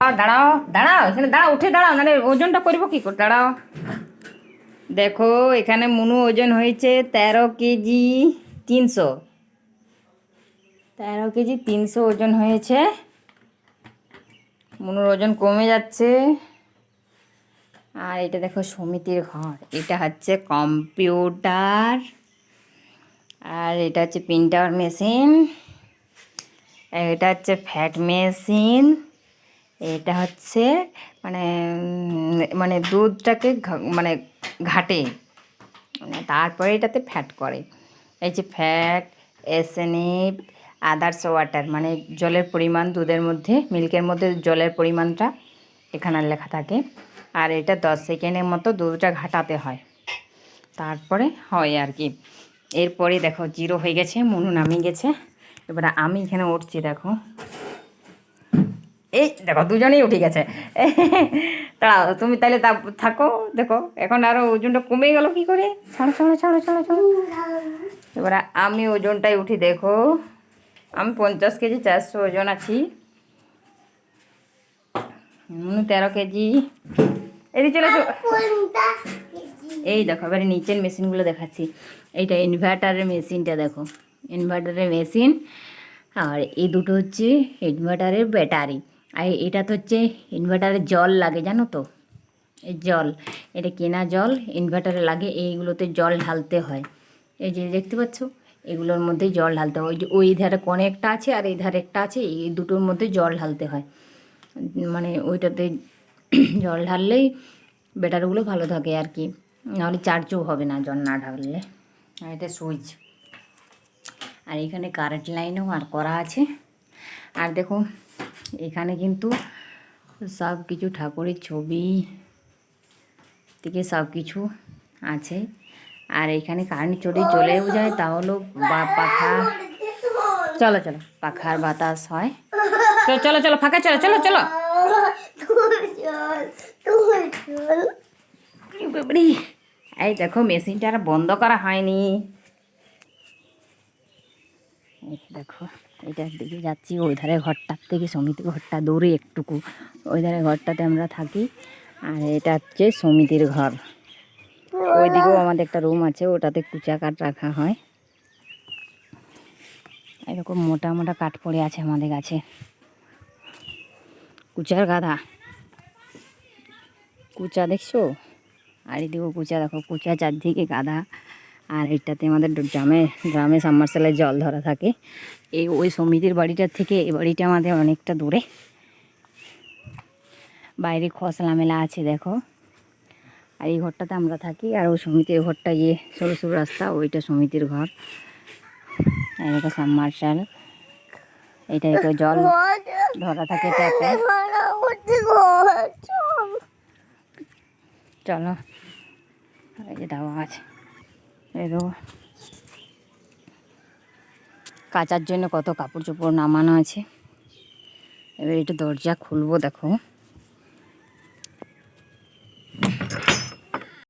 দাঁড়াও দাঁড়াও, এখানে দাঁড়াও, উঠে দাঁড়াও, নাহলে ওজনটা করবো কি করে? দাঁড়াও। দেখো এখানে মুনু ওজন হয়েছে 13 কেজি 300। 13 কেজি 300 ওজন হয়েছে। মুনুর ওজন কমে যাচ্ছে। আর এটা দেখো সমিতির ঘর, এটা হচ্ছে কম্পিউটার, আর এটা হচ্ছে প্রিন্টার মেশিন, এটা হচ্ছে ফ্যাট মেশিন, এটা হচ্ছে মানে মানে দুধটাকে মানে ঘাটে, মানে তারপরে এটাতে ফ্যাট করে। এই যে ফ্যাট, এসএনএফ, আদার্স ওয়াটার, মানে জলের পরিমাণ, দুধের মধ্যে মিল্কের মধ্যে জলের পরিমাণটা এখানে লেখা থাকে। আর এটা 10 সেকেন্ডের মতো দুধটা ঘাটাতে হয়, তারপরে হয় আর কি। এরপরে দেখো জিরো হয়ে গেছে, মুনু নামিয়ে গেছে। এবারে আমি এখানে উঠছি, দেখো এই দেখো দুজনেই উঠে গেছে। দাঁড়াও তুমি তাহলে তা থাকো, দেখো এখন আরও ওজনটা কমে গেল কি করে। ছাড়ো ছাড়ো ছাড়ো ছাড়ো ছাড়ো। এবারে আমি ওজনটাই উঠি, দেখো আমি 50 কেজি 400 ওজন আছি। 13 কেজি। এদিকে চলে এসো। এই দেখো এবারে নিচের মেশিনগুলো দেখাচ্ছি। এইটা ইনভার্টারের মেশিনটা, দেখো ইনভার্টারের মেশিন। আর এই দুটো হচ্ছে ইনভার্টারের ব্যাটারি। আর এটা তো হচ্ছে ইনভার্টারে জল লাগে, জানো তো, এই জল, এটা কেনা জল ইনভার্টারে লাগে, এইগুলোতে জল ঢালতে হয়। এই যে দেখতে পাচ্ছ, এগুলোর মধ্যে জল ঢালতে হয়। ওই যে ওই ধারে কোণে একটা আছে আর এই ধারে একটা আছে, এই দুটোর মধ্যে জল ঢালতে হয়। মানে ওইটাতে জল ঢাললেই ব্যাটারিগুলো ভালো থাকে আর কি, নাহলে চার্জও হবে না জল না ঢাললে। আর এটা সুইচ। আর এখানে কারেন্ট লাইনও আর করা আছে। আর দেখো এখানে কিন্তু সব কিছু ঠাকুরের ছবি থেকে সব কিছু আছে। আর এখানে কারেন্ট চলেও যায়, তাহলেও বা পাখা, চলো চলো পাখার বাতাস হয়। চলো চলো চলো ফাঁকা, চলো চলো চলো। এই দেখো মেশিনটা আর বন্ধ করা হয়নি। দেখো এটার দিকে যাচ্ছি, ওই ধারে ঘরটার থেকে সমিতির ঘরটা দূরে একটুকু, ওই ধারে ঘরটাতে আমরা থাকি। আর এটা হচ্ছে সমিতির ঘর। ওইদিকেও আমাদের একটা রুম আছে, ওটাতে কুচা কাঠ রাখা হয়। এরকম মোটা মোটা কাঠ পড়ে আছে আমাদের কাছে, কুচার গাদা, কুচা দেখছো? আর এদিকেও কুচা, দেখো কুচা চারদিকে গাদা। আর এটাতে আমাদের গ্রামে সাবমার্সেলের জল ধরা থাকে। ওই সমিতির বাড়িটার থেকে এই বাড়িটা আমাদের অনেকটা দূরে, বাইরে খসলা মেলা আছে দেখো। আর এই ঘরটাতে আমরা থাকি। আর ওই সমিতির ঘরটা সরু সরু রাস্তা, ওইটা সমিতির ঘর। আর এটা সাবমার্শাল, এটা একটু জল ধরা থাকে ট্যাপে। চলো এই যে দেওয়া আছে, এই দেখো কাচার জন্য কত কাপড় চোপড় নামানো আছে। এবার এটা দরজা খুলবো, দেখো